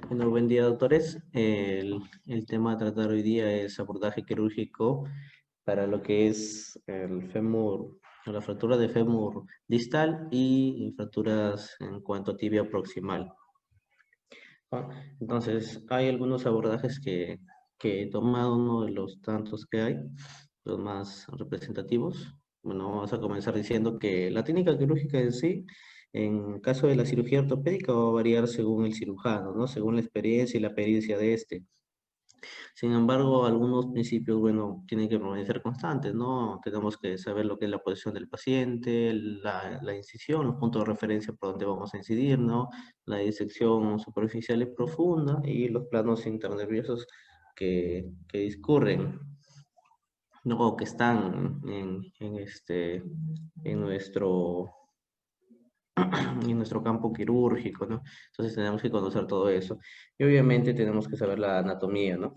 Bueno, buen día, doctores. El tema a tratar hoy día es abordaje quirúrgico para lo que es el fémur, la fractura de fémur distal y fracturas en cuanto a tibia proximal. ¿Va? Entonces, hay algunos abordajes que he tomado, uno de los tantos que hay, los más representativos. Bueno, vamos a comenzar diciendo que la técnica quirúrgica en sí, en caso de la cirugía ortopédica, va a variar según el cirujano, ¿no? Según la experiencia y la pericia de este. Sin embargo, algunos principios, bueno, tienen que permanecer constantes, ¿no? Tenemos que saber lo que es la posición del paciente, la incisión, los puntos de referencia por donde vamos a incidir, ¿no? La disección superficial y profunda y los planos internerviosos que discurren, ¿no? O que están en nuestro, en nuestro campo quirúrgico, ¿no? Entonces tenemos que conocer todo eso. Y obviamente tenemos que saber la anatomía, ¿no?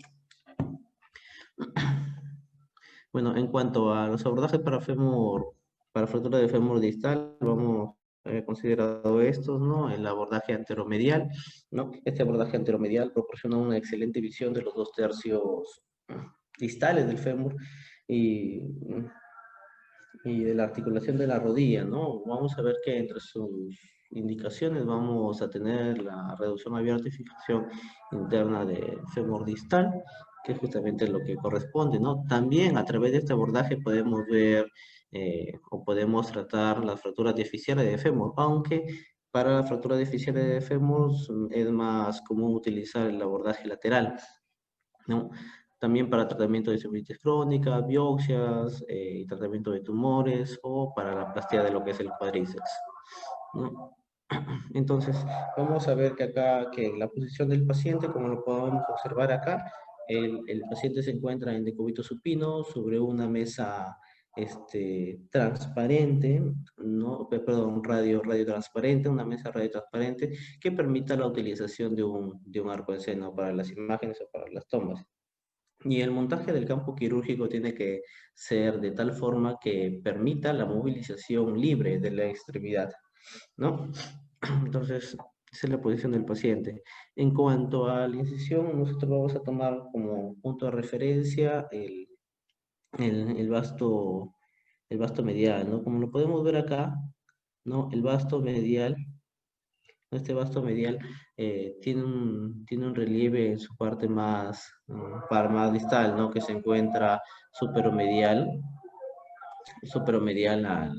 Bueno, en cuanto a los abordajes para fémur, para fractura de fémur distal, vamos a considerado estos, ¿no? El abordaje anteromedial, ¿no? Este abordaje anteromedial proporciona una excelente visión de los dos tercios distales del fémur y, y de la articulación de la rodilla, ¿no? Vamos a ver que entre sus indicaciones vamos a tener la reducción abierta y fijación interna de fémur distal, que es justamente lo que corresponde, ¿no? También a través de este abordaje podemos ver o podemos tratar las fracturas dificiales de fémur, aunque para la fractura dificial de fémur es más común utilizar el abordaje lateral, ¿no? También para tratamiento de celulitis crónica, biopsias y tratamiento de tumores o para la plastía de lo que es el cuádriceps, ¿no? Entonces, vamos a ver que acá, que la posición del paciente, como lo podemos observar acá, el paciente se encuentra en decúbito supino sobre una mesa transparente, ¿no? Perdón, radio transparente, una mesa radio transparente que permita la utilización de un arco en seno para las imágenes o para las tomas. Y el montaje del campo quirúrgico tiene que ser de tal forma que permita la movilización libre de la extremidad, ¿no? Entonces, esa es la posición del paciente. En cuanto a la incisión, nosotros vamos a tomar como punto de referencia el el vasto medial, ¿no? Como lo podemos ver acá, ¿no? El vasto medial, este vasto medial tiene un relieve en su parte más, más distal, ¿no? Que se encuentra superomedial, superomedial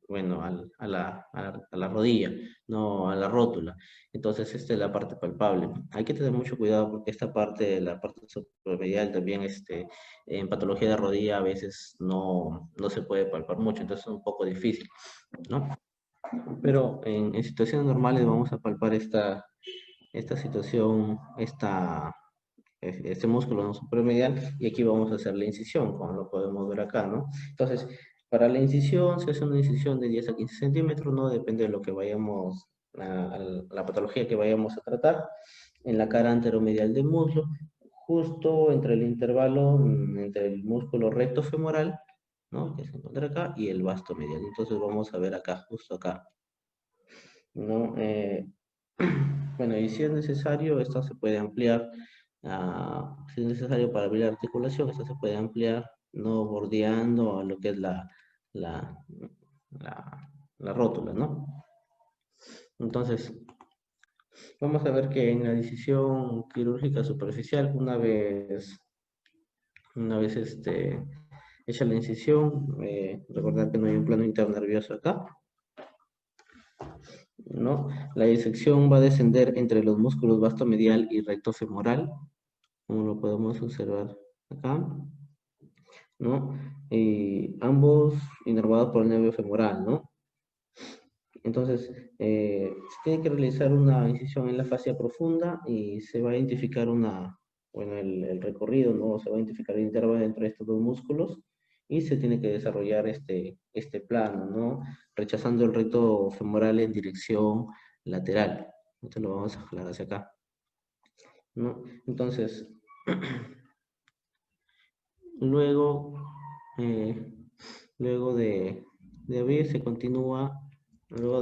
bueno, a la rodilla, no a la rótula. Entonces, esta es la parte palpable. Hay que tener mucho cuidado porque esta parte, la parte superomedial también, en patología de rodilla a veces no se puede palpar mucho, entonces es un poco difícil, ¿no? Pero en situaciones normales vamos a palpar esta situación, este músculo no supermedial, y aquí vamos a hacer la incisión, como lo podemos ver acá, ¿no? Entonces, para la incisión se hace una incisión de 10 a 15 centímetros, ¿no? Depende de lo que vayamos, la patología que vayamos a tratar, en la cara anteromedial del muslo, justo entre el intervalo, entre el músculo recto femoral, ¿no? Que se encuentra acá, y el vasto medial. Entonces vamos a ver acá, justo acá, ¿no? Bueno, y si es necesario, esto se puede ampliar. Si es necesario para abrir la articulación, esto se puede ampliar, no bordeando a lo que es la, la rótula, ¿no? Entonces, vamos a ver que en la decisión quirúrgica superficial, una vez hecha la incisión, recordar que no hay un plano internervioso acá, ¿no? La disección va a descender entre los músculos vasto medial y recto femoral, como lo podemos observar acá, ¿no? Y ambos inervados por el nervio femoral, ¿no? Entonces, se tiene que realizar una incisión en la fascia profunda y se va a identificar bueno, el recorrido, ¿no? Se va a identificar el intervalo entre estos dos músculos y se tiene que desarrollar este plano, ¿no? Rechazando el recto femoral en dirección lateral. Esto lo vamos a jalar hacia acá, ¿no? Entonces, luego, eh, luego de abrir se continúa, luego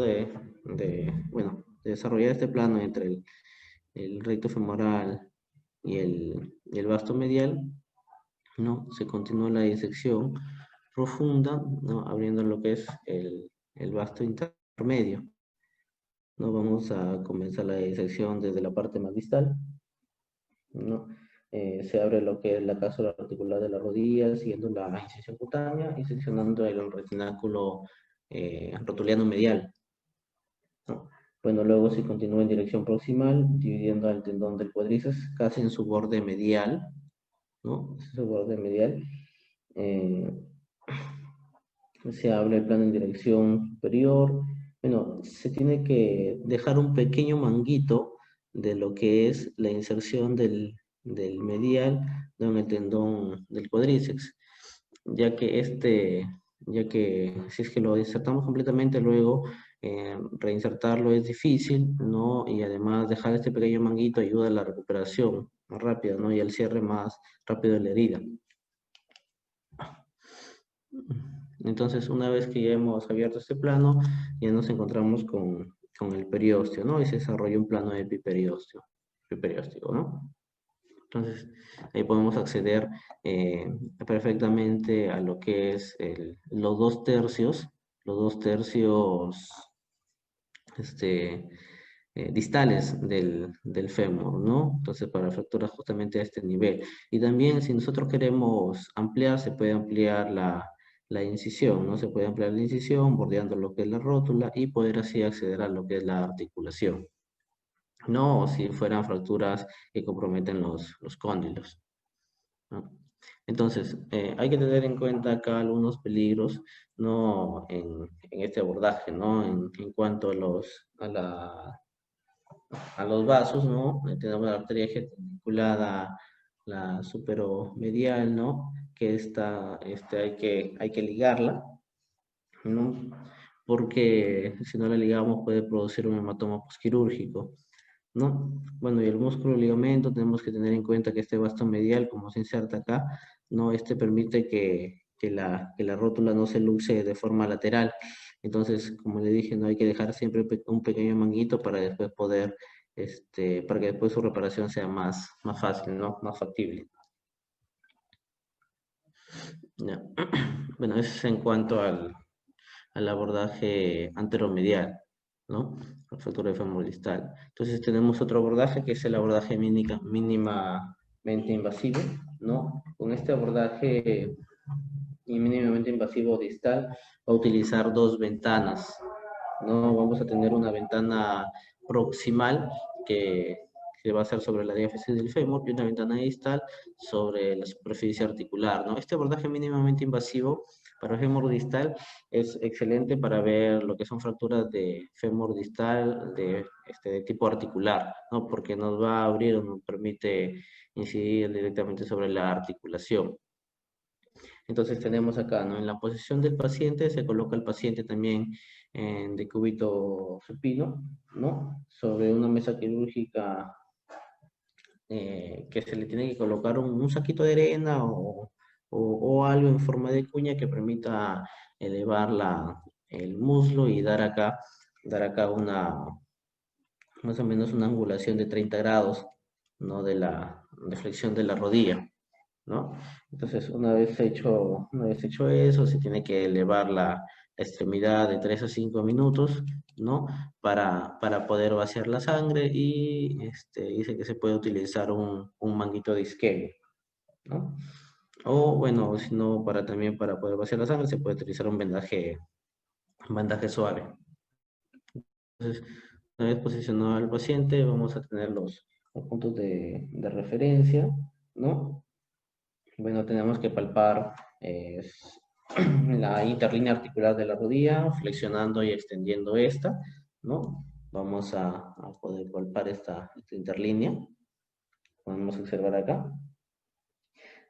bueno, de desarrollar este plano el recto femoral y el vasto medial, ¿no? Se continúa la disección profunda, ¿no? Abriendo lo que es el vasto intermedio. ¿No? Vamos a comenzar la disección desde la parte más distal, ¿no? Se abre lo que es la cápsula articular de la rodilla, siguiendo la incisión cutánea y seccionando el retináculo rotuliano medial, ¿no? Bueno, luego se continúa en dirección proximal, dividiendo al tendón del cuádriceps casi en su borde medial, ¿no? Su borde medial. Eh, Se abre el plano en dirección superior. Bueno, se tiene que dejar un pequeño manguito de lo que es la inserción del medial, ¿no? En el tendón del cuádriceps, ya que si es que lo insertamos completamente, luego reinsertarlo es difícil, ¿no? Y además dejar este pequeño manguito ayuda a la recuperación más rápida, ¿no? Y al cierre más rápido de la herida. Entonces, una vez que ya hemos abierto este plano, ya nos encontramos con el periósteo, ¿no? Y se desarrolla un plano epiperióstico, ¿no? Entonces, ahí podemos acceder perfectamente a lo que es los dos tercios este, distales del fémur, ¿no? Entonces, para fracturas justamente a este nivel. Y también, si nosotros queremos ampliar, se puede ampliar la incisión, ¿no? Se puede ampliar la incisión bordeando lo que es la rótula y poder así acceder a lo que es la articulación, ¿no? O si fueran fracturas que comprometen los cóndilos, ¿no? Entonces, hay que tener en cuenta acá algunos peligros, ¿no? En este abordaje, ¿no? En cuanto a a los vasos, ¿no? Tenemos la arteria geniculada, la superomedial, ¿no? Que hay que ligarla, ¿no? Porque si no la ligamos puede producir un hematoma posquirúrgico, ¿no? Bueno, y el músculo ligamento tenemos que tener en cuenta que este vasto medial, como se inserta acá, ¿no? Este permite que la rótula no se luce de forma lateral. Entonces, como le dije, no hay que dejar siempre un pequeño manguito para después poder, para que después su reparación sea más fácil, ¿no? Más factible. Ya. Bueno, eso es en cuanto al abordaje anteromedial, ¿no? La fractura de fémur distal. Entonces tenemos otro abordaje que es el abordaje mínimamente invasivo, ¿no? Con este abordaje mínimamente invasivo distal va a utilizar dos ventanas, ¿no? Vamos a tener una ventana proximal que va a ser sobre la diáfisis del fémur y una ventana distal sobre la superficie articular, ¿no? Este abordaje mínimamente invasivo para el fémur distal es excelente para ver lo que son fracturas de fémur distal de tipo articular, ¿no? Porque nos va a abrir o nos permite incidir directamente sobre la articulación. Entonces tenemos acá, ¿no? En la posición del paciente se coloca el paciente también en decúbito supino, ¿no? Sobre una mesa quirúrgica que se le tiene que colocar un saquito de arena o algo en forma de cuña que permita elevar el muslo y dar acá más o menos una angulación de 30 grados, ¿no? De de flexión de la rodilla, ¿no? Entonces, una vez hecho eso, se tiene que elevar la extremidad de 3 a 5 minutos, ¿no? Para poder vaciar la sangre y dice que se puede utilizar un manguito de isquemia, ¿no? O bueno, si no, también para poder vaciar la sangre se puede utilizar un bandaje suave. Entonces, una vez posicionado al paciente, vamos a tener los puntos de referencia, ¿no? Bueno, tenemos que palpar la interlínea articular de la rodilla, flexionando y extendiendo esta, ¿no? Vamos a poder palpar esta interlínea. Podemos observar acá,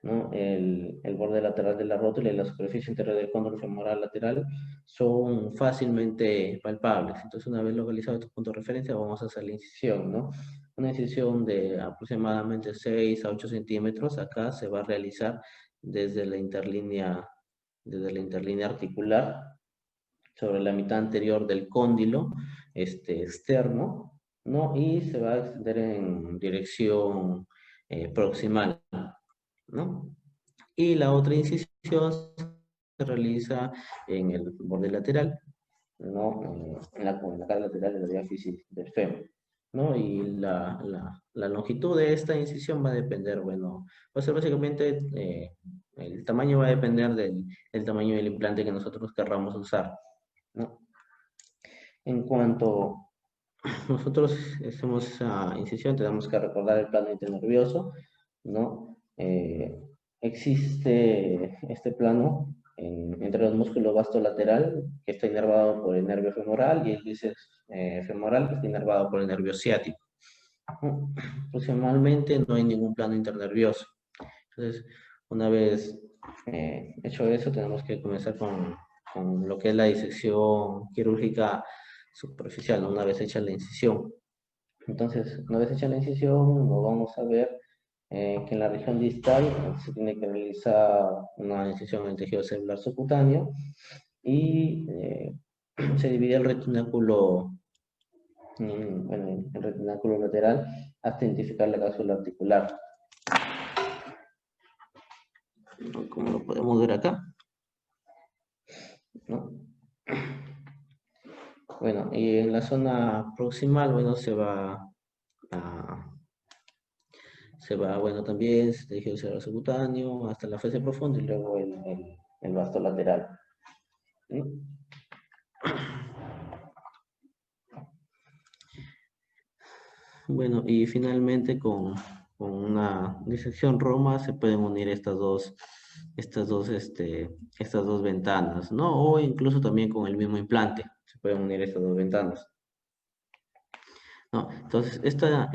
¿no? El borde lateral de la rótula y la superficie interior del cóndilo femoral lateral son fácilmente palpables. Entonces, una vez localizado estos puntos de referencia, vamos a hacer la incisión, ¿no? Una incisión de aproximadamente 6 a 8 centímetros. Acá se va a realizar desde desde la interlínea articular sobre la mitad anterior del cóndilo externo, ¿no? Y se va a extender en dirección proximal, ¿no? Y la otra incisión se realiza en el borde lateral, ¿no? En la cara lateral de la diáfisis del fémur, ¿no? Y la longitud de esta incisión va a depender, bueno, va a ser básicamente, el tamaño va a depender del tamaño del implante que nosotros querramos usar, ¿no? En cuanto nosotros hacemos esa incisión, tenemos que recordar el plano internervioso, ¿no? Existe este plano entre los músculos vasto-lateral, que está inervado por el nervio femoral, y el bíceps femoral, que está inervado por el nervio ciático. Aproximadamente no hay ningún plano internervioso. Entonces, una vez hecho eso, tenemos que comenzar con lo que es la disección quirúrgica superficial, ¿no? Una vez hecha la incisión. Entonces, una vez hecha la incisión, nos vamos a ver que en la región distal se tiene que realizar una incisión en el tejido celular subcutáneo y se divide el retináculo, bueno, el retináculo lateral hasta identificar la cápsula articular, ¿no? Como lo podemos ver acá, ¿no? Bueno, y en la zona proximal, bueno, a, bueno, también se tejido cerebral subcutáneo hasta la fase profunda y luego el vasto lateral, ¿no? Bueno, y finalmente con una disección Roma se pueden unir estas dos ventanas, ¿no? O incluso también con el mismo implante se pueden unir estas dos ventanas, ¿no? Entonces, esta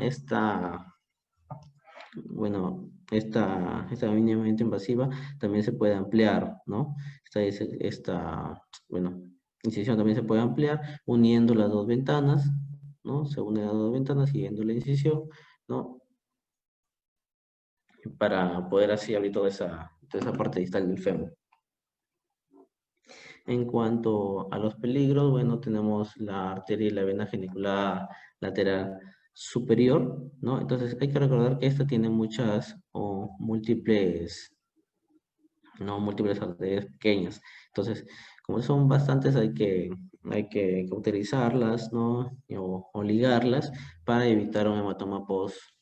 mínimamente invasiva también se puede ampliar, ¿no? Bueno, incisión también se puede ampliar uniendo las dos ventanas, ¿no? Se unen las dos ventanas siguiendo la incisión, ¿no? Para poder así abrir toda esa parte distal del fémur. En cuanto a los peligros, bueno, tenemos la arteria y la vena geniculada lateral superior, ¿no? Entonces hay que recordar que esta tiene muchas o múltiples, no múltiples arterias pequeñas. Entonces, como son bastantes, hay que cauterizarlas, ¿no? O ligarlas para evitar un hematoma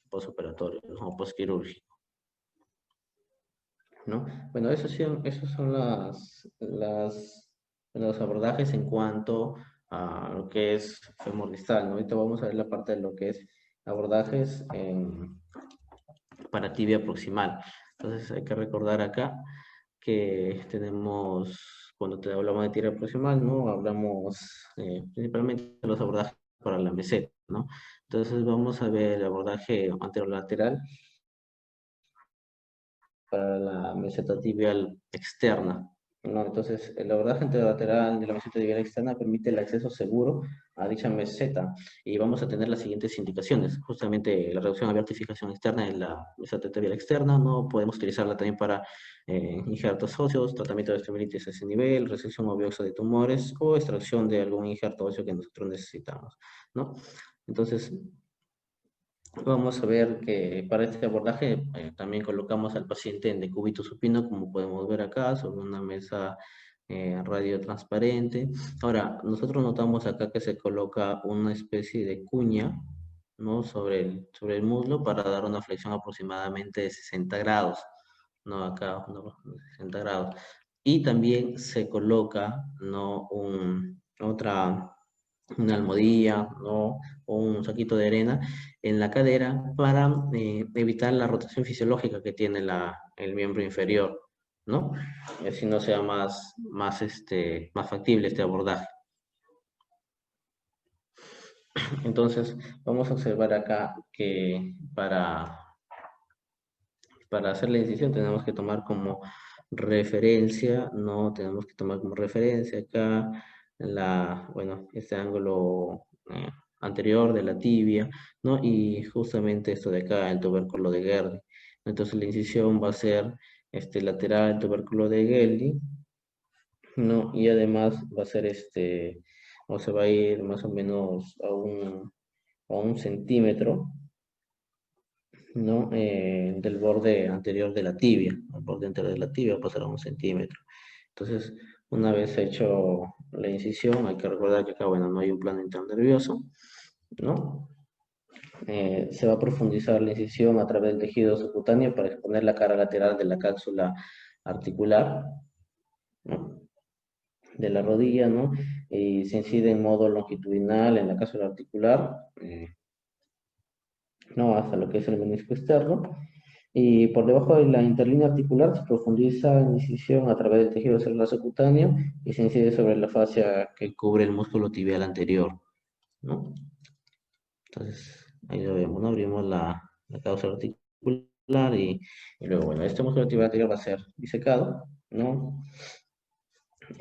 postoperatorio, ¿no? O postquirúrgico, ¿no? Bueno, esos son bueno, los abordajes en cuanto a lo que es fémur distal, ¿no? Ahorita vamos a ver la parte de lo que es abordajes para tibia proximal. Entonces hay que recordar acá que tenemos, cuando te hablamos de tibia proximal, ¿no? Hablamos principalmente de los abordajes para la meseta, ¿no? Entonces vamos a ver el abordaje anterolateral para la meseta tibial externa, ¿no? Entonces, el abordaje anterolateral de la meseta tibial externa permite el acceso seguro a dicha meseta y vamos a tener las siguientes indicaciones. Justamente la reducción a vertificación externa de la meseta tibial externa, ¿no? Podemos utilizarla también para injertos óseos, tratamiento de osteomielitis a ese nivel, resección o biopsia de tumores o extracción de algún injerto óseo que nosotros necesitamos, ¿no? Entonces, vamos a ver que para este abordaje también colocamos al paciente en decúbito supino, como podemos ver acá, sobre una mesa radiotransparente. Ahora, nosotros notamos acá que se coloca una especie de cuña, ¿no? Sobre el muslo para dar una flexión aproximadamente de 60 grados, ¿no? Acá, ¿no? 60 grados. Y también se coloca, ¿no? Una almohadilla, ¿no? O un saquito de arena en la cadera para evitar la rotación fisiológica que tiene el miembro inferior, ¿no? Y así no sea más factible este abordaje. Entonces, vamos a observar acá que para hacer la incisión tenemos que tomar como referencia, ¿no? Tenemos que tomar como referencia acá bueno, este ángulo anterior de la tibia, ¿no? Y justamente esto de acá, el tubérculo de Gerli. Entonces la incisión va a ser lateral del tubérculo de Gerli, ¿no? Y además va a ser o se va a ir más o menos o 1 centímetro, ¿no? Del borde anterior de la tibia. El borde anterior de la tibia va a pasar a 1 centímetro. Entonces, una vez hecho la incisión, hay que recordar que acá, bueno, no hay un plano internervioso, ¿no? Se va a profundizar la incisión a través del tejido subcutáneo para exponer la cara lateral de la cápsula articular, ¿no? De la rodilla, ¿no? Y se incide en modo longitudinal en la cápsula articular, ¿no? Hasta lo que es el menisco externo. Y por debajo de la interlínea articular se profundiza en incisión a través del tejido celular subcutáneo y se incide sobre la fascia que cubre el músculo tibial anterior, ¿no? Entonces, ahí lo vemos, ¿no? Abrimos la causa articular y luego, bueno, este músculo tibial anterior va a ser disecado, ¿no?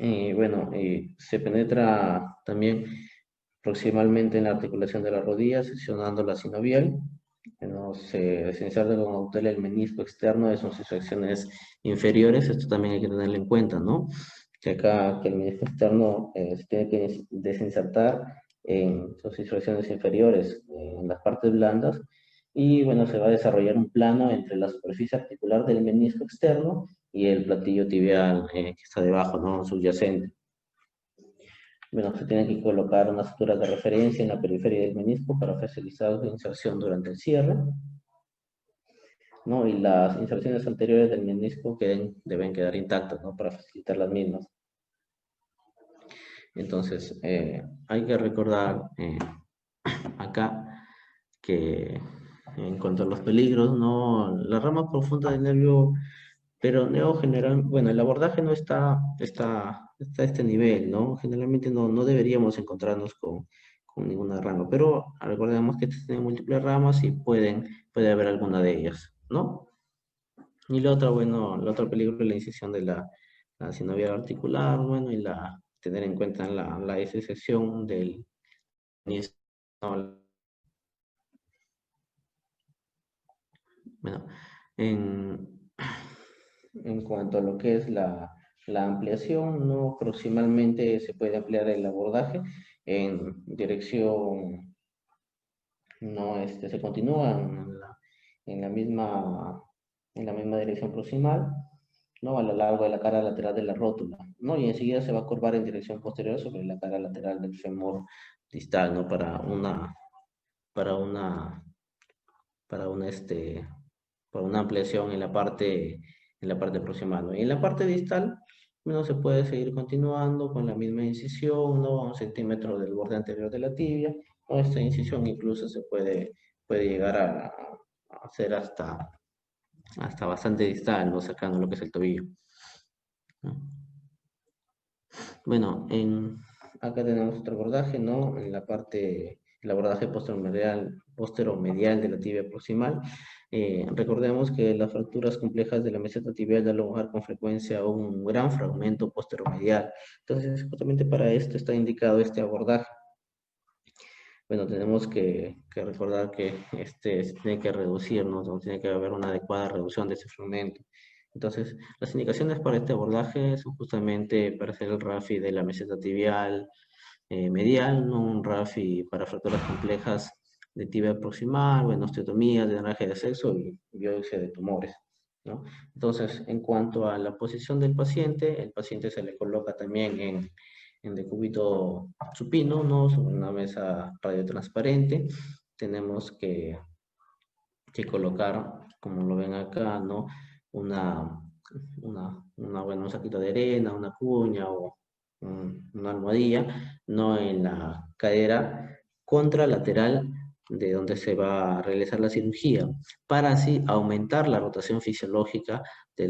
Y bueno, se penetra también proximalmente en la articulación de la rodilla, seccionando la sinovial. Bueno, se inserta con cautela el menisco externo de sus secciones inferiores. Esto también hay que tenerlo en cuenta, ¿no? Que acá que el menisco externo se tiene que desinsertar en sus secciones inferiores, en las partes blandas. Y bueno, se va a desarrollar un plano entre la superficie articular del menisco externo y el platillo tibial que está debajo, ¿no? Subyacente. Bueno, se tienen que colocar unas suturas de referencia en la periferia del menisco para facilitar su inserción durante el cierre, ¿no? Y las inserciones anteriores del menisco deben quedar intactas, ¿no? Para facilitar las mismas. Entonces, hay que recordar acá que en cuanto a los peligros, ¿no? La rama profunda del nervio peroneo general, bueno, el abordaje no está a este nivel, ¿no? Generalmente no deberíamos encontrarnos con ninguna rama, pero recordemos que tienen múltiples ramas y puede haber alguna de ellas, ¿no? Y la otra, bueno, el otro peligro es la incisión de la sinovial articular, bueno, y tener en cuenta la disección del menisco. Bueno, en, en cuanto a lo que es la ampliación, ¿no? Proximalmente se puede ampliar el abordaje en dirección, no, se continúa en la misma, en la misma dirección proximal, ¿no? A lo largo de la cara lateral de la rótula, ¿no? Y enseguida se va a curvar en dirección posterior sobre la cara lateral del fémur distal, ¿no? Para una, para para una ampliación en la parte proximal, ¿no? Y en la parte distal, bueno, se puede seguir continuando con la misma incisión, ¿no? A 1 centímetro del borde anterior de la tibia, ¿no? Esta incisión incluso puede llegar a ser hasta bastante distal, ¿no? Sacando lo que es el tobillo, ¿no? Bueno, acá tenemos otro abordaje, ¿no? En la parte, el abordaje posteromedial de la tibia proximal. Recordemos que las fracturas complejas de la meseta tibial dan lugar con frecuencia a un gran fragmento posteromedial. Entonces, justamente para esto está indicado este abordaje. Bueno, tenemos que recordar que se tiene que reducir, ¿no? Tiene que haber una adecuada reducción de ese fragmento. Entonces, las indicaciones para este abordaje son justamente para hacer el RAFI de la meseta tibial medial, ¿no? Un RAFI para fracturas complejas de tibia proximal, bueno, osteotomía, drenaje de sexo y biopsia de tumores, ¿no? Entonces, en cuanto a la posición del paciente, el paciente se le coloca también en decúbito supino, ¿no? Sobre una mesa radiotransparente. Tenemos que colocar, como lo ven acá, ¿no? Una, bueno, un saquito de arena, una cuña o una almohadilla, ¿no? En la cadera contralateral de donde se va a realizar la cirugía, para así aumentar la rotación fisiológica de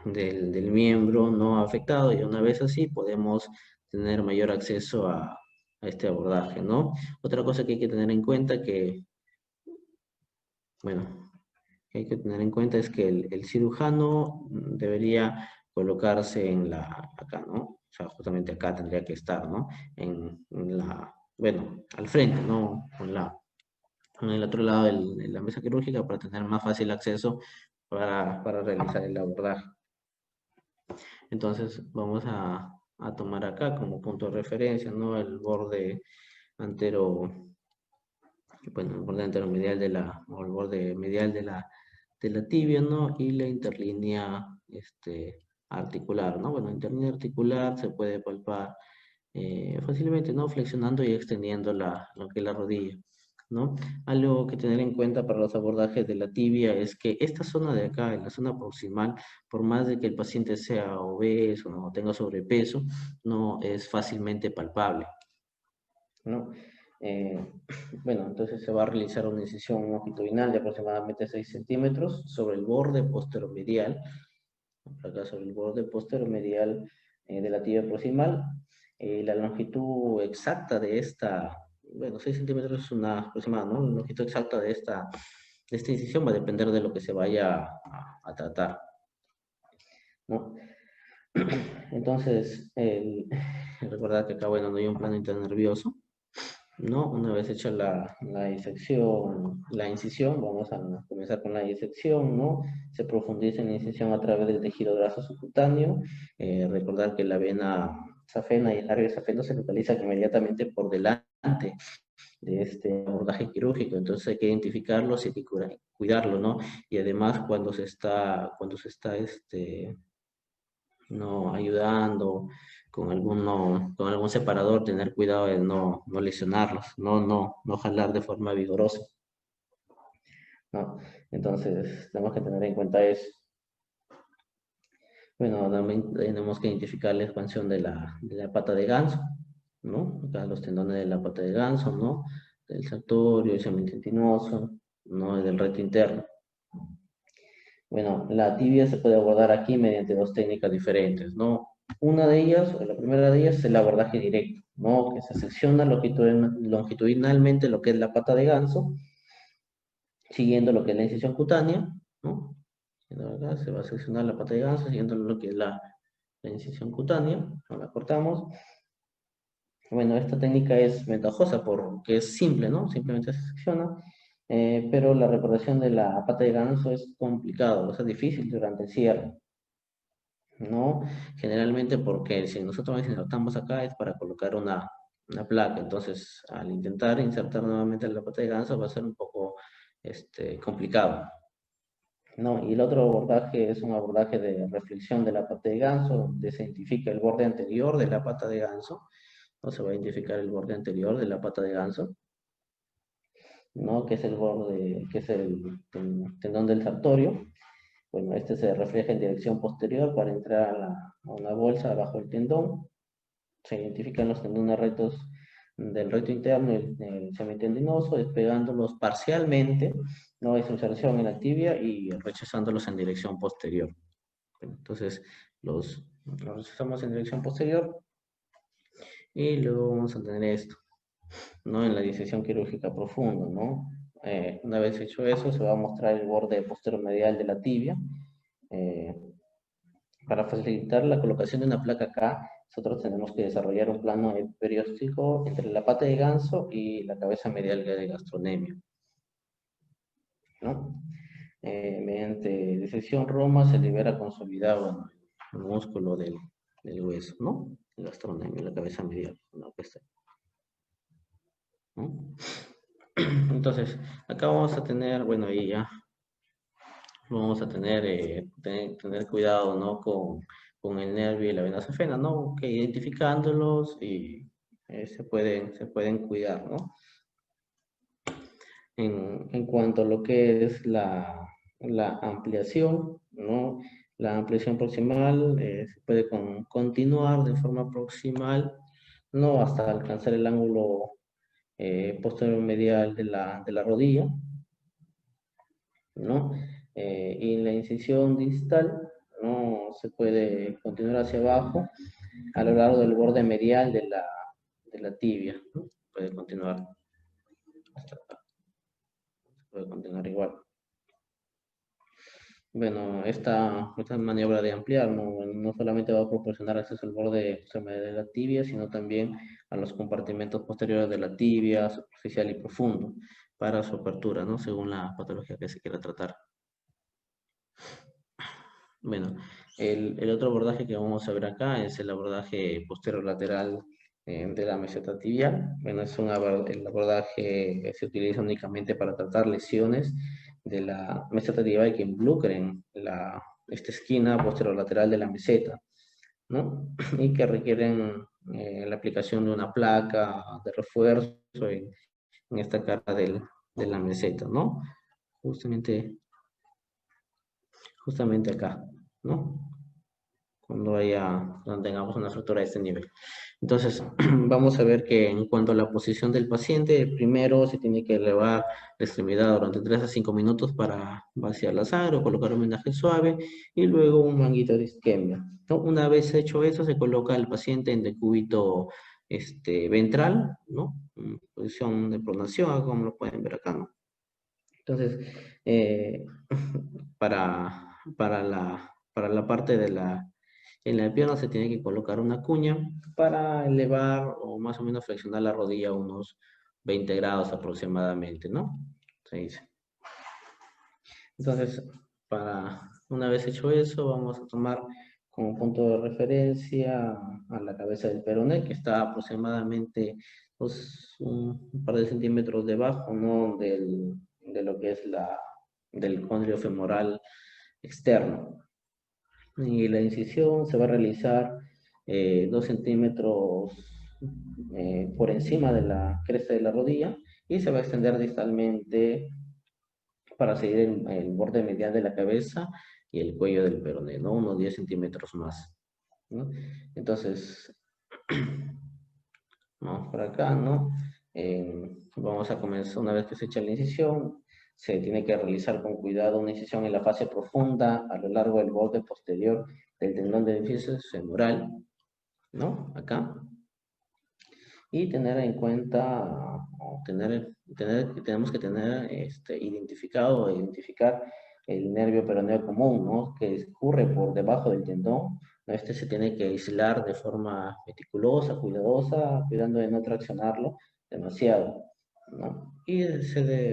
del miembro no afectado, y una vez así podemos tener mayor acceso a este abordaje, ¿no? Otra cosa que hay que tener en cuenta bueno, que hay que tener en cuenta es que el cirujano debería colocarse acá, ¿no? O sea, justamente acá tendría que estar, ¿no? Bueno, al frente, ¿no? En el otro lado de la mesa quirúrgica para tener más fácil acceso para realizar el abordaje. Entonces vamos a tomar acá como punto de referencia, ¿no? El borde antero, bueno, el borde anteromedial o el borde medial de la tibia, ¿no? Y la interlínea articular, ¿no? Bueno, interlínea articular se puede palpar fácilmente, ¿no? Flexionando y extendiendo lo que es la rodilla, ¿no? Algo que tener en cuenta para los abordajes de la tibia es que esta zona de acá, en la zona proximal, por más de que el paciente sea obeso o tenga sobrepeso, no es fácilmente palpable, ¿no? Eh, bueno, entonces se va a realizar una incisión longitudinal de aproximadamente 6 centímetros sobre el borde posteromedial, acá sobre el borde posteromedial de la tibia proximal. La longitud exacta de esta, bueno, 6 centímetros es una aproximada, ¿no? La longitud exacta de esta incisión va a depender de lo que se vaya a tratar, ¿no? Entonces, recordad que acá, bueno, no hay un plano internervioso, ¿no? Una vez hecha la disección, la incisión, vamos a comenzar con la disección, ¿no? Se profundiza en la incisión a través del tejido graso subcutáneo. Recordar que la vena safena y el nervio safeno se localizan inmediatamente por delante de este abordaje quirúrgico, entonces hay que identificarlos y hay que cuidarlo, ¿no? Y además cuando se está no ayudando con algún separador, tener cuidado de no lesionarlos, no jalar de forma vigorosa, ¿no? Entonces, tenemos que tener en cuenta eso. Bueno, también tenemos que identificar la expansión de la pata de ganso, ¿no? Acá los tendones de la pata de ganso, ¿no? Del sartorio, el semitendinoso, ¿no? Y del recto interno. Bueno, la tibia se puede abordar aquí mediante dos técnicas diferentes, ¿no? Una de ellas, o la primera de ellas, es el abordaje directo, ¿no? Que se secciona longitudinalmente lo que es la pata de ganso, siguiendo lo que es la incisión cutánea, ¿no? Acá se va a seccionar la pata de ganso, siguiendo lo que es la incisión cutánea, ¿no? La cortamos. Bueno, esta técnica es ventajosa porque es simple, ¿no? Simplemente se secciona, pero la reparación de la pata de ganso es complicado, o sea, difícil durante el cierre. ¿No? Generalmente porque si nosotros insertamos acá es para colocar una placa, entonces al intentar insertar nuevamente la pata de ganso va a ser un poco complicado, ¿no? Y el otro abordaje es un abordaje de reflexión de la pata de ganso, donde se identifica el borde anterior de la pata de ganso, ¿no? Se va a identificar el borde anterior de la pata de ganso, ¿no? Que es el borde, que es el tendón del sartorio. Bueno, este se refleja en dirección posterior para entrar a una bolsa bajo el tendón. Se identifican los tendones rectos del recto interno y el semitendinoso, despegándolos parcialmente, no es inserción en la tibia y rechazándolos en dirección posterior. Entonces, los rechazamos en dirección posterior y luego vamos a tener esto, ¿no? En la disección quirúrgica profunda, ¿no? Una vez hecho eso, se va a mostrar el borde posteromedial de la tibia. Eh, Para facilitar la colocación de una placa acá, nosotros tenemos que desarrollar un plano perióstico entre la pata de ganso y la cabeza medial de gastronemio, ¿no? Mediante disección Roma se libera consolidado el músculo del hueso, ¿no? El gastronemio, la cabeza medial, ¿no? ¿No? Entonces, acá vamos a tener, bueno, ahí ya vamos a tener cuidado, ¿no? Con el nervio y la vena safena, ¿no? Que identificándolos y se pueden cuidar, ¿no? En cuanto a lo que es la ampliación, ¿no? La ampliación proximal se puede continuar de forma proximal, ¿no? Hasta alcanzar el ángulo posterior medial de la rodilla, ¿no? Y la incisión distal no se puede continuar hacia abajo a lo largo del borde medial de la tibia, ¿no? Puede continuar hasta acá, puede continuar igual. Bueno, esta maniobra de ampliar no solamente va a proporcionar acceso al borde de la tibia, sino también a los compartimentos posteriores de la tibia, superficial y profundo, para su apertura, ¿no? Según la patología que se quiera tratar. Bueno, el otro abordaje que vamos a ver acá es el abordaje posterior lateral de la meseta tibial. Bueno, el abordaje se utiliza únicamente para tratar lesiones de la meseta tibial que involucren esta esquina posterolateral de la meseta, ¿no? Y que requieren la aplicación de una placa de refuerzo en esta cara de la meseta, ¿no? Justamente, justamente acá, ¿no? Cuando tengamos una fractura de este nivel. Entonces, vamos a ver que en cuanto a la posición del paciente, primero se tiene que elevar la extremidad durante 3 a 5 minutos para vaciar la sangre o colocar un vendaje suave y luego un manguito de isquemia, ¿no? Una vez hecho eso, se coloca al paciente en decúbito ventral, ¿no? En posición de pronación, como lo pueden ver acá, ¿no? Entonces, eh, para la parte en la pierna se tiene que colocar una cuña para elevar o más o menos flexionar la rodilla unos 20 grados aproximadamente, ¿no? Se dice. Entonces, una vez hecho eso, vamos a tomar como punto de referencia a la cabeza del peroné, que está aproximadamente pues, un par de centímetros debajo, ¿no? De lo que es del cóndilo femoral externo. Y la incisión se va a realizar 2 centímetros por encima de la cresta de la rodilla y se va a extender distalmente para seguir el borde medial de la cabeza y el cuello del peroné, ¿no? Unos 10 centímetros más, ¿no? Entonces, vamos por acá, ¿no? Vamos a comenzar, una vez que se echa la incisión, se tiene que realizar con cuidado una incisión en la fase profunda a lo largo del borde posterior del tendón del bíceps femoral, ¿no? Acá. Y tener en cuenta, tenemos que tener identificado o identificar el nervio peroneo común, ¿no? Que escurre por debajo del tendón. ¿No? Este se tiene que aislar de forma meticulosa, cuidadosa, cuidando de no traccionarlo demasiado, ¿no? Y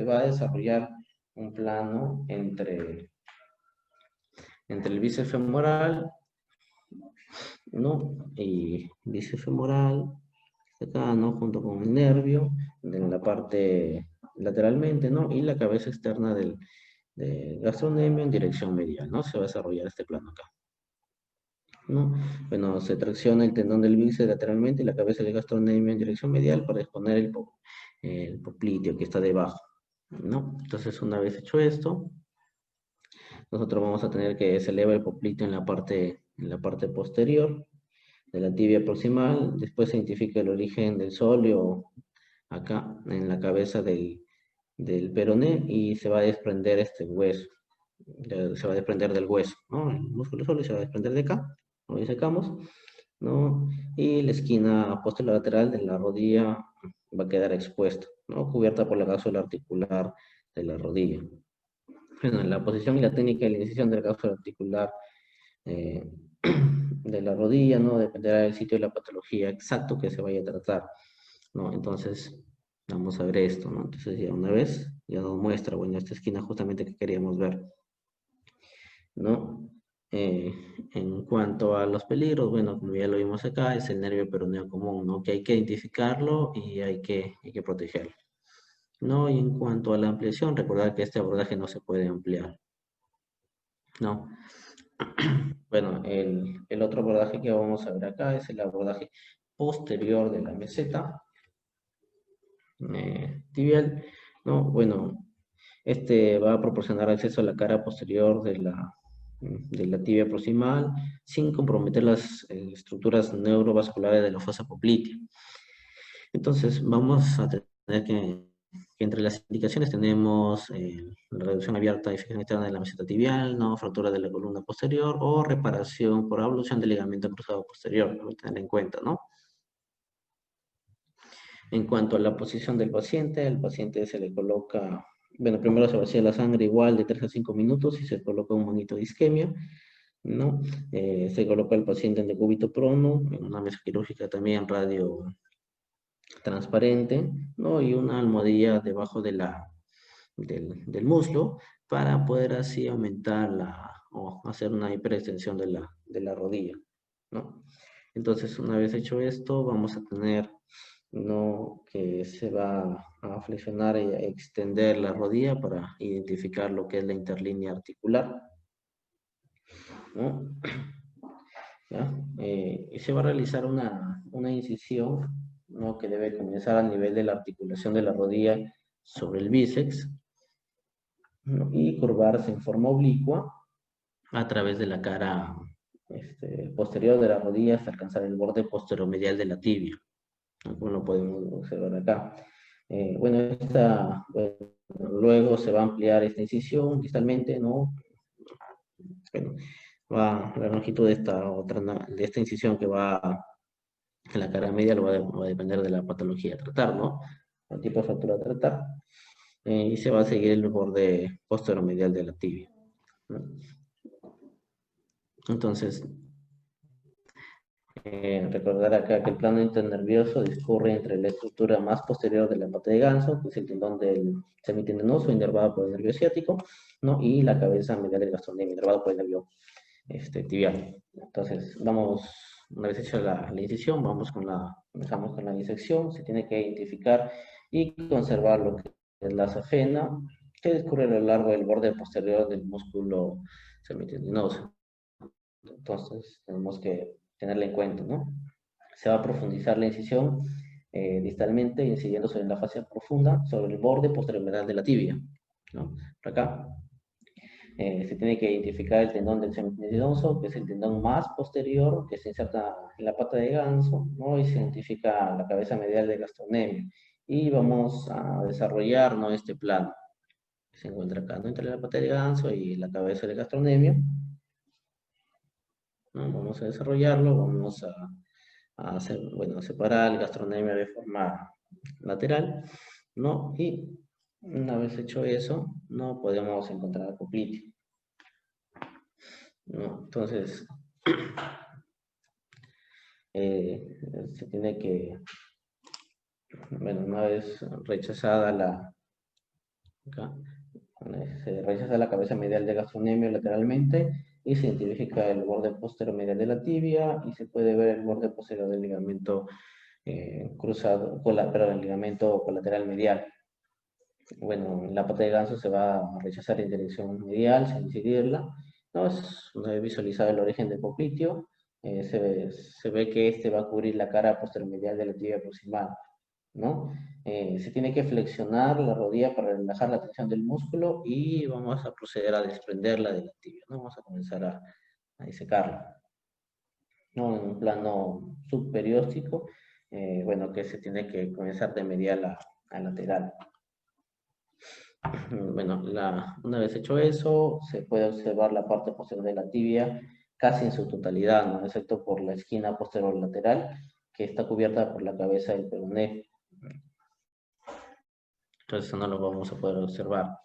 va a desarrollar un plano entre el bíceps femoral, ¿no? Y bíceps femoral, acá, ¿no? Junto con el nervio, en la parte lateralmente, ¿no? Y la cabeza externa del gastrocnemio en dirección medial, ¿no? Se va a desarrollar este plano acá, ¿no? Bueno, se tracciona el tendón del bíceps lateralmente y la cabeza del gastrocnemio en dirección medial para exponer el popliteo que está debajo, ¿no? Entonces, una vez hecho esto, nosotros vamos a tener que se eleva el popliteo en la parte posterior de la tibia proximal, después se identifica el origen del sóleo acá en la cabeza del peroné y se va a desprender este hueso, se va a desprender del hueso, ¿no? El músculo solo se va a desprender de acá, lo disecamos, ¿no? Y la esquina posterolateral de la rodilla va a quedar expuesta, ¿no? Cubierta por la cápsula articular de la rodilla. Bueno, la posición y la técnica de la incisión de la cápsula articular eh, de la rodilla, ¿no? Dependerá del sitio de la patología exacto que se vaya a tratar, ¿no? Entonces, vamos a ver esto, ¿no? Entonces, ya una vez, ya nos muestra, bueno, esta esquina justamente que queríamos ver, ¿no? Eh, en cuanto a los peligros, bueno, como ya lo vimos acá, es el nervio peroneo común, ¿no? Que hay que identificarlo y hay que protegerlo, ¿no? Y en cuanto a la ampliación, recordar que este abordaje no se puede ampliar, ¿no? Bueno, el otro abordaje que vamos a ver acá es el abordaje posterior de la meseta tibial, ¿no? Bueno, este va a proporcionar acceso a la cara posterior de la tibia proximal sin comprometer las estructuras neurovasculares de la fosa poplitea. Entonces, vamos a tener que entre las indicaciones tenemos la reducción abierta y fijación externa de la meseta tibial, ¿no? Fractura de la columna posterior o reparación por ablución del ligamento cruzado posterior, lo tener en cuenta, ¿no? En cuanto a la posición del paciente, al paciente se le coloca, bueno, primero se vacía la sangre igual de 3 a 5 minutos y se coloca un manguito de isquemia, ¿no? Se coloca el paciente en decúbito prono, en una mesa quirúrgica también radio transparente, ¿no? Y una almohadilla debajo del muslo para poder así aumentar o hacer una hiperextensión de la rodilla, ¿no? Entonces, una vez hecho esto, vamos a tener, ¿no?, que se va a flexionar y a extender la rodilla para identificar lo que es la interlínea articular, ¿no? ¿Ya? Y se va a realizar una incisión, ¿no?, que debe comenzar a nivel de la articulación de la rodilla sobre el bíceps, ¿no?, y curvarse en forma oblicua a través de la cara posterior de la rodilla hasta alcanzar el borde posteromedial de la tibia, ¿no?, como lo podemos observar acá. Bueno, luego se va a ampliar esta incisión distalmente, ¿no? Bueno, la longitud de de esta incisión que va en la cara media va a depender de la patología a tratar, ¿no? El tipo de fractura a tratar. Y se va a seguir el borde posteromedial de la tibia, ¿no? Entonces, recordar acá que el plano internervioso discurre entre la estructura más posterior de la pata de ganso, que es el tendón del semitendinoso inervado por el nervio ciático, ¿no? Y la cabeza medial del gastrocnemio, inervado por el nervio tibial. Entonces, una vez hecha la incisión, comenzamos con la disección. Se tiene que identificar y conservar lo que es la safena, que discurre a lo largo del borde posterior del músculo semitendinoso. Entonces, tenemos que tenerla en cuenta, ¿no? Se va a profundizar la incisión distalmente, incidiendo sobre la fascia profunda, sobre el borde posterior de la tibia, ¿no? Por acá. Se tiene que identificar el tendón del semitendinoso, que es el tendón más posterior, que se inserta en la pata de ganso, ¿no? Y se identifica la cabeza medial del gastrocnemio. Y vamos a desarrollar, ¿no?, este plano que se encuentra acá, ¿no?, entre la pata de ganso y la cabeza del gastrocnemio, ¿no? Vamos a desarrollarlo, vamos a hacer, bueno, a separar el gastrocnemio de forma lateral, ¿no? Y una vez hecho eso, no podemos encontrar la poplite, ¿no? Entonces, se tiene que, bueno, una vez rechazada acá, se rechaza la cabeza medial del gastrocnemio lateralmente y se identifica el borde posterior medial de la tibia y se puede ver el borde posterior del ligamento cruzado, perdón, el ligamento colateral medial. Bueno, la pata de ganso se va a rechazar en dirección medial sin incidirla, ¿no? Una vez visualizado el origen del popliteo, se ve que este va a cubrir la cara posteromedial de la tibia proximal, ¿no? Se tiene que flexionar la rodilla para relajar la tensión del músculo y vamos a proceder a desprenderla de la tibia, ¿no? Vamos a comenzar a disecarla, ¿no? En un plano subperióstico, bueno, que se tiene que comenzar de medial a lateral. Bueno, una vez hecho eso, se puede observar la parte posterior de la tibia casi en su totalidad, ¿no?, excepto por la esquina posterior lateral, que está cubierta por la cabeza del peroné. Entonces, eso no lo vamos a poder observar.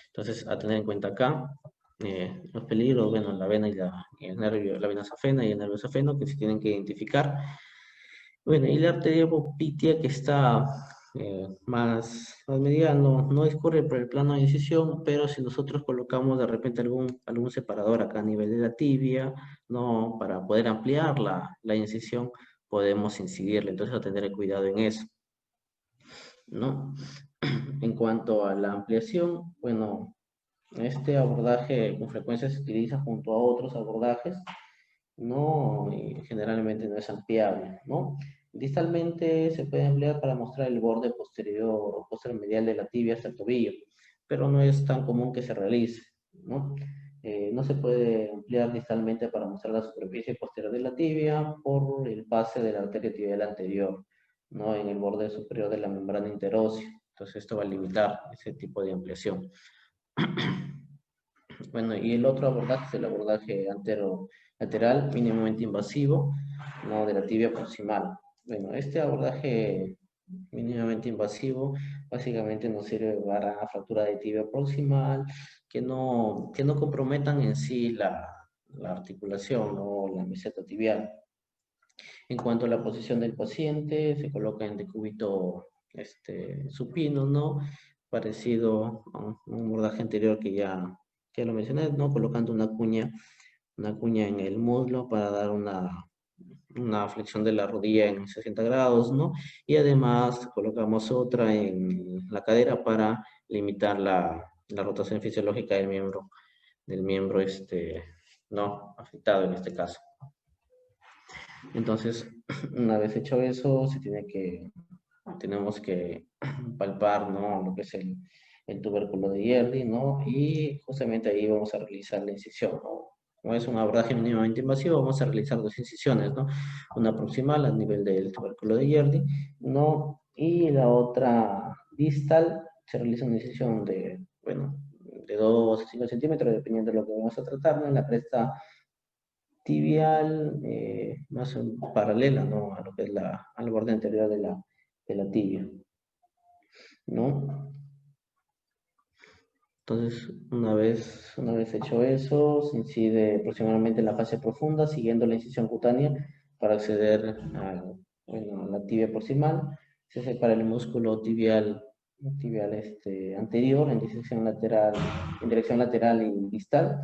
Entonces, a tener en cuenta acá, los peligros, bueno, la vena y el nervio, la vena safena y el nervio safeno, que se tienen que identificar. Bueno, y la arteria poplitea, que está más mediano, no discurre por el plano de incisión, pero si nosotros colocamos de repente algún separador acá a nivel de la tibia, ¿no?, para poder ampliar la incisión, podemos incidirle. Entonces, a tener cuidado en eso, ¿no? En cuanto a la ampliación, bueno, este abordaje con frecuencia se utiliza junto a otros abordajes, ¿no? Y generalmente no es ampliable, ¿no? Distalmente se puede emplear para mostrar el borde posterior o posteromedial de la tibia hasta el tobillo, pero no es tan común que se realice, ¿no? No se puede emplear distalmente para mostrar la superficie posterior de la tibia por el pase de la arteria tibial anterior, ¿no?, en el borde superior de la membrana interósea. Entonces esto va a limitar ese tipo de ampliación. Bueno, y el otro abordaje es el abordaje lateral mínimamente invasivo, ¿no?, de la tibia proximal. Bueno, este abordaje mínimamente invasivo básicamente nos sirve para fractura de tibia proximal que no comprometan en sí la articulación o la meseta tibial. En cuanto a la posición del paciente, se coloca en decúbito supino, ¿no?, parecido a un abordaje anterior que lo mencioné, ¿no?, colocando una cuña en el muslo para dar una flexión de la rodilla en 60 grados, ¿no? Y además colocamos otra en la cadera para limitar la rotación fisiológica del miembro no afectado en este caso. Entonces, una vez hecho eso, tenemos que palpar, ¿no? Lo que es el tubérculo de Yerli, ¿no? Y justamente ahí vamos a realizar la incisión, ¿no? Como es un abordaje mínimamente invasivo, vamos a realizar dos incisiones, ¿no? Una proximal a nivel del tubérculo de Yerli, ¿no? Y la otra distal se realiza una incisión bueno, de 2 a 5 centímetros, dependiendo de lo que vamos a tratar, ¿no? En la cresta tibial, más paralela, ¿no? A lo que es al borde anterior de la tibia, ¿no? Entonces, una vez hecho eso, se incide aproximadamente en la fase profunda, siguiendo la incisión cutánea para acceder bueno, a la tibia proximal. Se separa el músculo tibial anterior en dirección lateral y distal,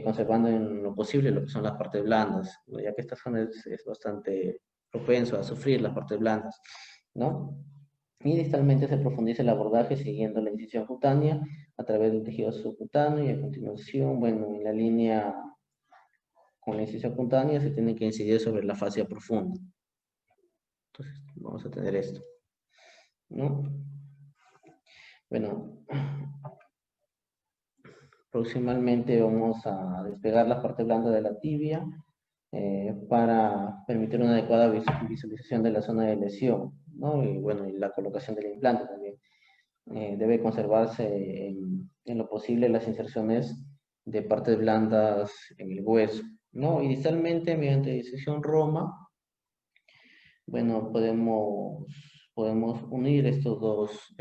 conservando en lo posible lo que son las partes blandas, ¿no? Ya que esta zona es bastante propenso a sufrir las partes blandas, ¿no? Y distalmente se profundiza el abordaje siguiendo la incisión cutánea a través del tejido subcutáneo y a continuación, bueno, en la línea con la incisión cutánea se tiene que incidir sobre la fascia profunda. Entonces, vamos a tener esto, ¿no? Bueno, proximalmente vamos a despegar la parte blanda de la tibia para permitir una adecuada visualización de la zona de lesión, ¿no? Y bueno, y la colocación del implante también. Debe conservarse en lo posible las inserciones de partes blandas en el hueso, ¿no? Y distalmente, mediante disección Roma, bueno, podemos unir estos dos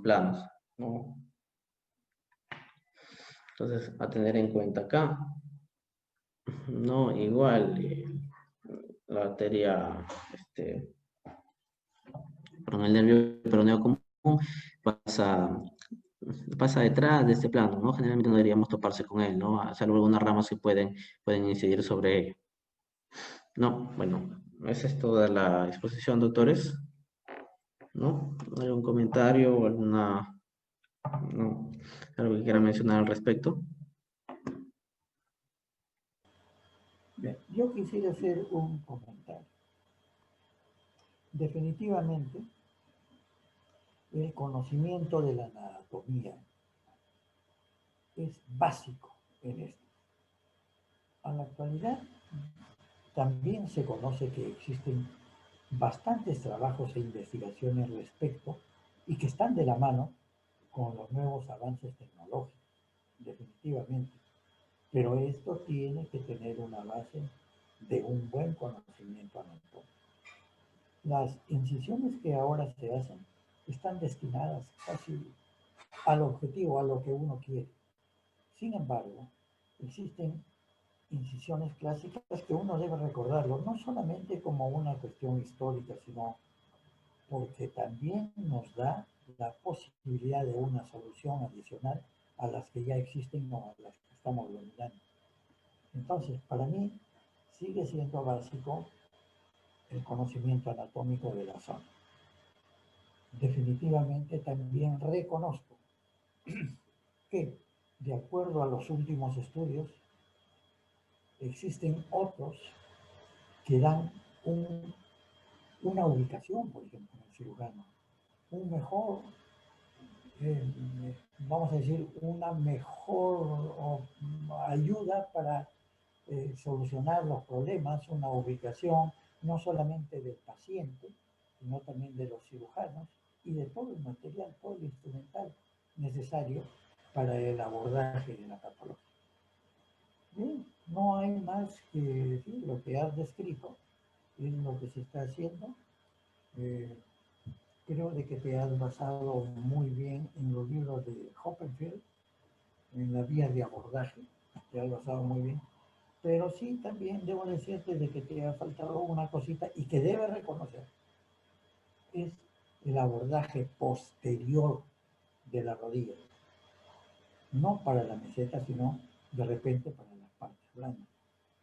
planos, ¿no? Entonces, a tener en cuenta acá, ¿no? Igual, la arteria, perdón, el nervio peroneo común pasa pasa detrás de este plano, ¿no? Generalmente no deberíamos toparse con él, ¿no? A salvo algunas ramas que pueden incidir sobre él. No, bueno, esa es toda la exposición, doctores, ¿no? ¿Algún comentario o no, algo que quieran mencionar al respecto? Bien, yo quisiera hacer un comentario. Definitivamente, el conocimiento de la anatomía es básico en esto. A la actualidad, también se conoce que existen bastantes trabajos e investigaciones al respecto y que están de la mano con los nuevos avances tecnológicos, definitivamente. Pero esto tiene que tener una base de un buen conocimiento anatómico. Las incisiones que ahora se hacen están destinadas casi al objetivo, a lo que uno quiere. Sin embargo, existen incisiones clásicas que uno debe recordarlo, no solamente como una cuestión histórica, sino porque también nos da la posibilidad de una solución adicional a las que ya existen o a las que estamos dominando. Entonces, para mí, sigue siendo básico el conocimiento anatómico de la zona. Definitivamente también reconozco que, de acuerdo a los últimos estudios, existen otros que dan una ubicación, por ejemplo, en el cirujano, un mejor, vamos a decir, una mejor ayuda para solucionar los problemas, una ubicación no solamente del paciente, sino también de los cirujanos y de todo el material, todo el instrumental necesario para el abordaje de la patología. Bien, no hay más que decir, lo que has descrito es lo que se está haciendo. Eh, Creo de que te has basado muy bien en los libros de Hoppenfield, en la vía de abordaje, te has basado muy bien. Pero sí, también debo decirte de que te ha faltado una cosita y que debes reconocer, es el abordaje posterior de la rodilla. No para la meseta, sino de repente para las partes blandas.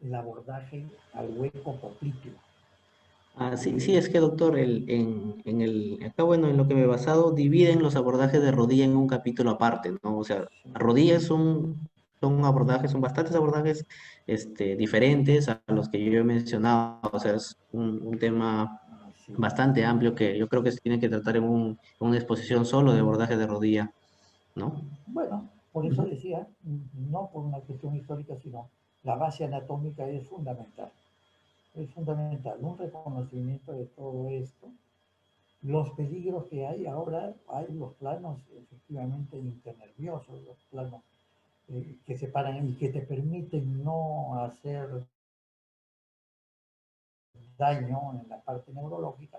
el abordaje al hueco popliteo. Ah, sí, sí, es que doctor, acá bueno, en lo que me he basado, dividen los abordajes de rodilla en un capítulo aparte, ¿no? O sea, Sí, rodillas son abordajes, son bastantes abordajes diferentes a los que yo he mencionado, o sea, es un tema así. bastante amplio que yo creo que se tiene que tratar en una exposición solo de abordaje de rodilla, ¿no? Bueno, por eso Ujú. decía, no por una cuestión histórica, sino la base anatómica es fundamental. Es fundamental un reconocimiento de todo esto, los peligros que hay ahora, hay los planos efectivamente internerviosos, los planos que separan y que te permiten no hacer daño en la parte neurológica,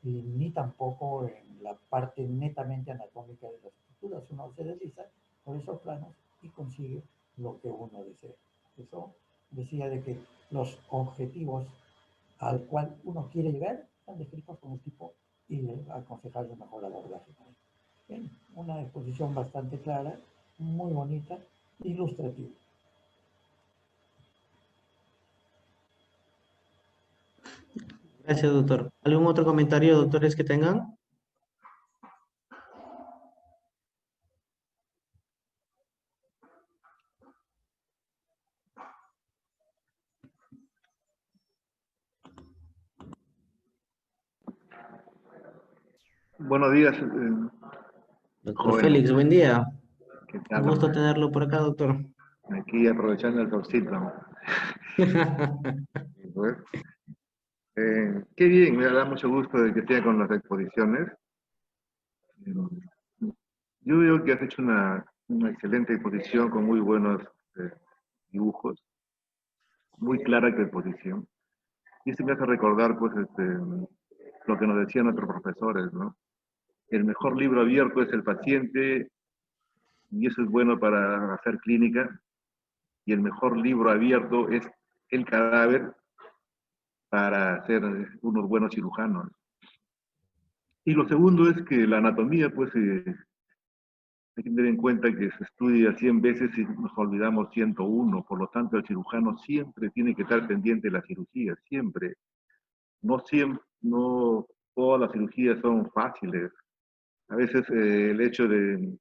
ni tampoco en la parte netamente anatómica de las estructuras. Uno se desliza por esos planos y consigue lo que uno desea. Eso decía de que los objetivos al cual uno quiere llegar están descritos con el tipo y aconsejar el mejor abordaje. Bien, una exposición bastante clara, muy bonita, ilustrativa. Gracias, doctor. ¿Algún otro comentario, doctores, que tengan? Buenos días, Doctor jóvenes. Félix, buen día. ¿Qué Un tal, gusto hombre? tenerlo por acá, doctor. Aquí aprovechando el solcito. Pues, qué bien, me da mucho gusto de que esté con las exposiciones. Yo veo que has hecho una excelente exposición con muy buenos eh, dibujos, muy clara tu exposición. Y esto me hace recordar, pues, lo que nos decían nuestros profesores, ¿no? El mejor libro abierto es el paciente, y eso es bueno para hacer clínica, y el mejor libro abierto es el cadáver para ser unos buenos cirujanos. Y lo segundo es que la anatomía, pues hay que tener en cuenta que se estudia 100 veces y nos olvidamos 101, por lo tanto el cirujano siempre tiene que estar pendiente de la cirugía, siempre. No todas las cirugías son fáciles. A veces el hecho de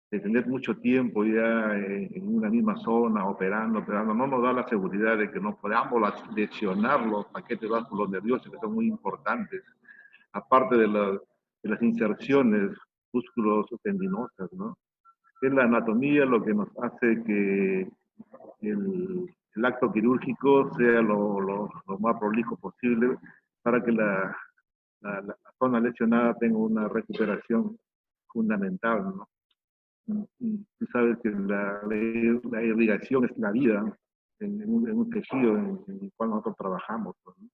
tener mucho tiempo ya en una misma zona, operando, no nos da la seguridad de que no podamos lesionar los paquetes vasculos nerviosos que son muy importantes, aparte de las inserciones músculos tendinosas, ¿no? Es la anatomía lo que nos hace que el acto quirúrgico sea lo más prolijo posible para que la zona lesionada tenga una recuperación fundamental, ¿no? Tú sabes que la irrigación es la vida en un tejido en el cual nosotros trabajamos, pues, ¿no?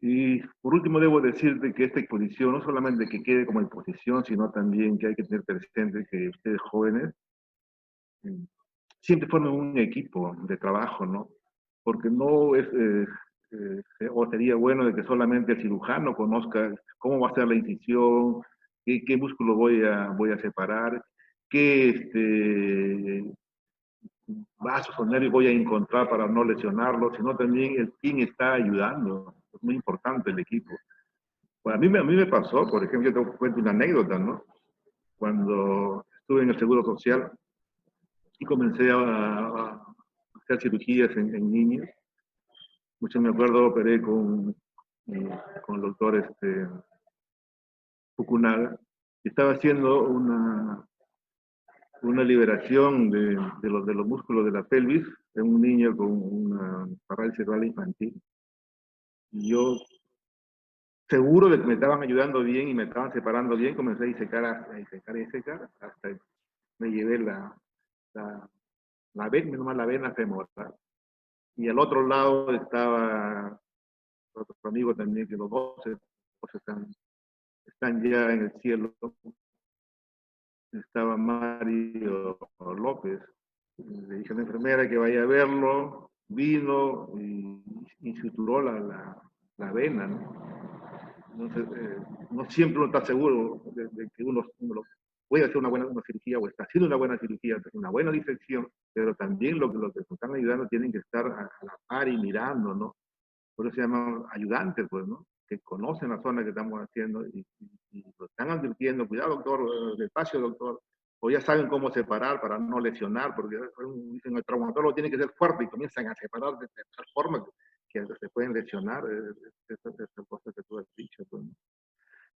Y por último debo decirte que esta exposición no solamente que quede como exposición, sino también que hay que tener presente que ustedes jóvenes eh, siempre forman un equipo de trabajo, ¿no? Porque no es, o sería bueno de que solamente el cirujano conozca cómo va a ser la incisión, qué músculo voy a separar, qué vasos o nervios voy a encontrar para no lesionarlo, sino también el quién está ayudando. Es muy importante el equipo. Pues a mí me pasó, por ejemplo, yo te cuento una anécdota, ¿no? Cuando estuve en el Seguro Social y comencé a hacer cirugías en niños, mucho me acuerdo, operé con el doctor Fukunaga, y estaba haciendo una liberación de los músculos de la pelvis en un niño con una parálisis cerebral infantil. Y yo, seguro de que me estaban ayudando bien y me estaban separando bien, comencé a disecar, hasta me llevé la vena femoral. Y al otro lado estaba otro amigo también, que los dos están ya en el cielo. Estaba Mario López. Le dije a la enfermera que vaya a verlo, vino y suturó la vena, ¿no? Entonces, no siempre uno está seguro de que uno puede hacer una cirugía o está haciendo una buena cirugía, una buena disección, pero también los que nos están ayudando tienen que estar a la par y mirando, ¿no? Por eso se llaman ayudantes, pues, ¿no? Que conocen la zona que estamos haciendo y lo están advirtiendo, cuidado doctor, despacio doctor, o ya saben cómo separar para no lesionar, porque dicen el traumatólogo tiene que ser fuerte y comienzan a separar de tal forma que se pueden lesionar, esas cosas que tú has dicho, pues, ¿no?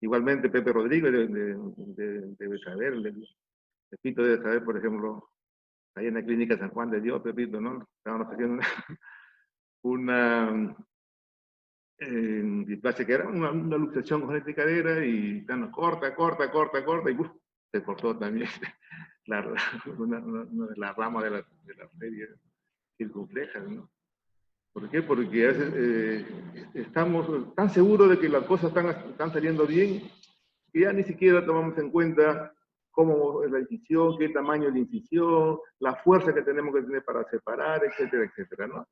Igualmente Pepe Rodríguez debe saber, Pepito debe saber, por ejemplo, ahí en la clínica San Juan de Dios, Pepito, ¿no? Estábamos haciendo una displasia que era una luxación con esta cadera y corta, y se cortó también la rama de la arteria circunfleja, ¿no? ¿Por qué? Porque a veces estamos tan seguros de que las cosas están saliendo bien que ya ni siquiera tomamos en cuenta cómo es la incisión, qué tamaño es la incisión, la fuerza que tenemos que tener para separar, etcétera, etcétera, ¿no?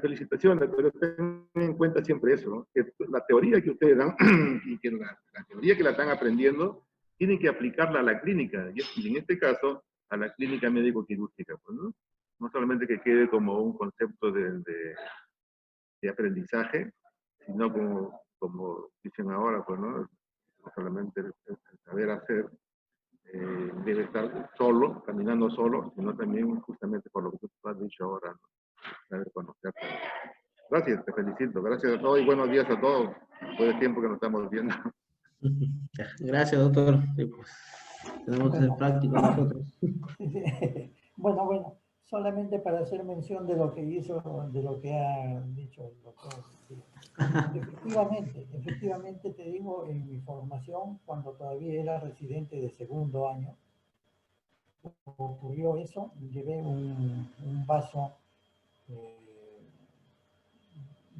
Felicitaciones, pero tengan en cuenta siempre eso, ¿no? Que la teoría que ustedes dan y que la teoría que la están aprendiendo, tienen que aplicarla a la clínica, y en este caso, a la clínica médico-quirúrgica, pues, ¿no? No solamente que quede como un concepto de aprendizaje, sino como dicen ahora, pues, ¿no? No solamente el saber hacer debe estar solo, caminando solo, sino también justamente por lo que tú has dicho ahora, ¿no? Saber conocer. Gracias, te felicito. Gracias a todos y buenos días a todos. Después de tiempo que nos estamos viendo. Gracias, doctor. Sí, pues, tenemos que ser prácticos nosotros. Bueno, solamente para hacer mención de lo que de lo que ha dicho el doctor. Efectivamente te digo, en mi formación, cuando todavía era residente de segundo año, ocurrió eso, llevé un vaso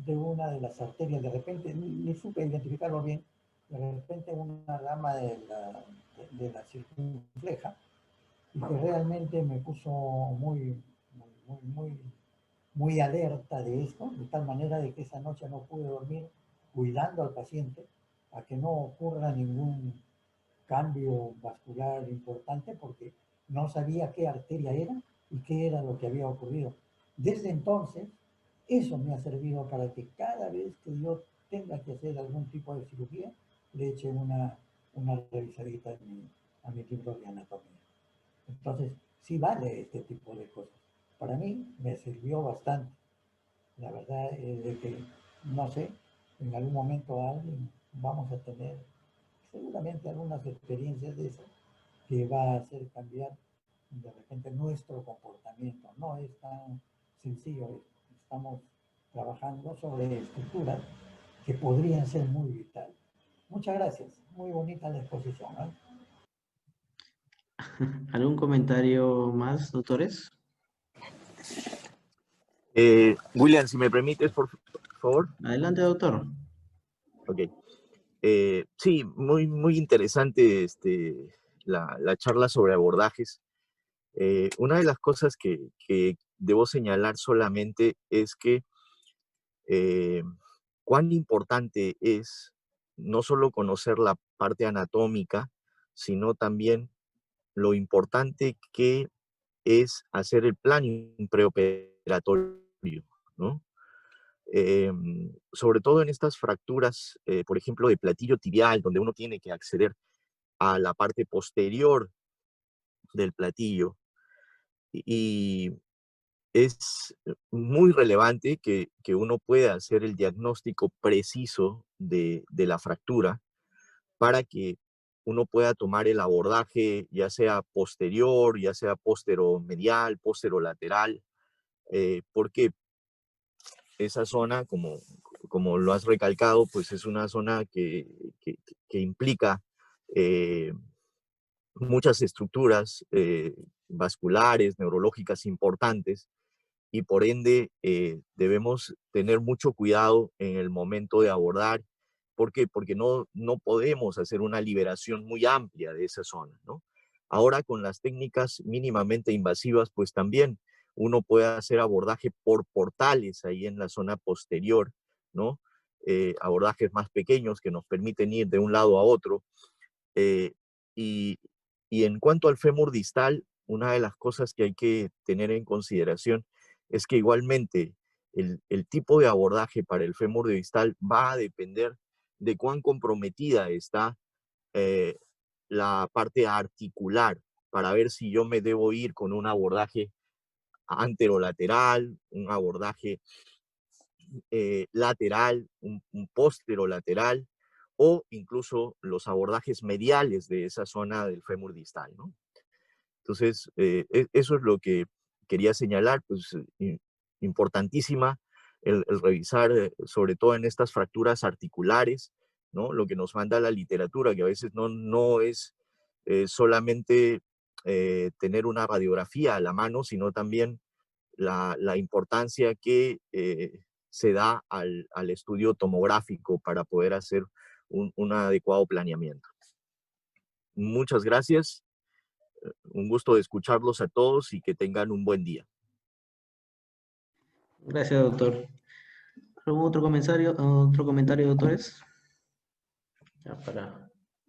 de una de las arterias, de repente, ni supe identificarlo bien, de repente una rama de la circunfleja, y que realmente me puso muy alerta de esto, de tal manera de que esa noche no pude dormir cuidando al paciente a que no ocurra ningún cambio vascular importante porque no sabía qué arteria era y qué era lo que había ocurrido. Desde entonces, eso me ha servido para que cada vez que yo tenga que hacer algún tipo de cirugía, le eche una revisadita a mi libro de anatomía. Entonces, sí vale este tipo de cosas. Para mí me sirvió bastante. La verdad es de que, no sé, en algún momento alguien vamos a tener seguramente algunas experiencias de esas que va a hacer cambiar de repente nuestro comportamiento. No es tan sencillo. Estamos trabajando sobre estructuras que podrían ser muy vitales. Muchas gracias. Muy bonita la exposición, ¿eh? ¿Algún comentario más, doctores? William, si me permites, por favor. Adelante, doctor. Ok. Sí, muy interesante la charla sobre abordajes. Una de las cosas que debo señalar solamente es que cuán importante es no solo conocer la parte anatómica, sino también lo importante que es hacer el planning preoperatorio, ¿no? Sobre todo en estas fracturas, por ejemplo, de platillo tibial, donde uno tiene que acceder a la parte posterior del platillo. Y es muy relevante que uno pueda hacer el diagnóstico preciso de la fractura para que uno pueda tomar el abordaje, ya sea posterior, ya sea posteromedial, posterolateral, porque esa zona, como lo has recalcado, pues es una zona que implica muchas estructuras vasculares, neurológicas importantes, y por ende debemos tener mucho cuidado en el momento de abordar. ¿Por qué? Porque no podemos hacer una liberación muy amplia de esa zona, ¿no? Ahora con las técnicas mínimamente invasivas, pues también uno puede hacer abordaje por portales ahí en la zona posterior, ¿no? Abordajes más pequeños que nos permiten ir de un lado a otro. Y Y en cuanto al fémur distal, una de las cosas que hay que tener en consideración es que igualmente el tipo de abordaje para el fémur distal va a depender de cuán comprometida está la parte articular, para ver si yo me debo ir con un abordaje anterolateral, un abordaje lateral, un posterolateral, o incluso los abordajes mediales de esa zona del fémur distal, ¿no? Entonces, eso es lo que quería señalar, pues importantísima el revisar, sobre todo en estas fracturas articulares, ¿no? Lo que nos manda la literatura, que a veces no es solamente tener una radiografía a la mano, sino también la importancia que se da al estudio tomográfico para poder hacer un adecuado planeamiento. Muchas gracias. Un gusto de escucharlos a todos y que tengan un buen día. Gracias, doctor. ¿Algún otro comentario, doctores? Ya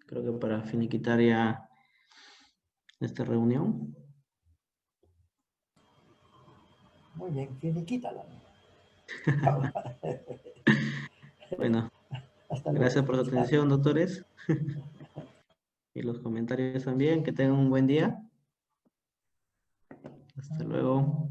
creo que para finiquitar ya esta reunión. Muy bien, finiquítala. Bueno, Hasta luego. gracias por su atención, doctores. Y los comentarios también. Que tengan un buen día. Hasta luego.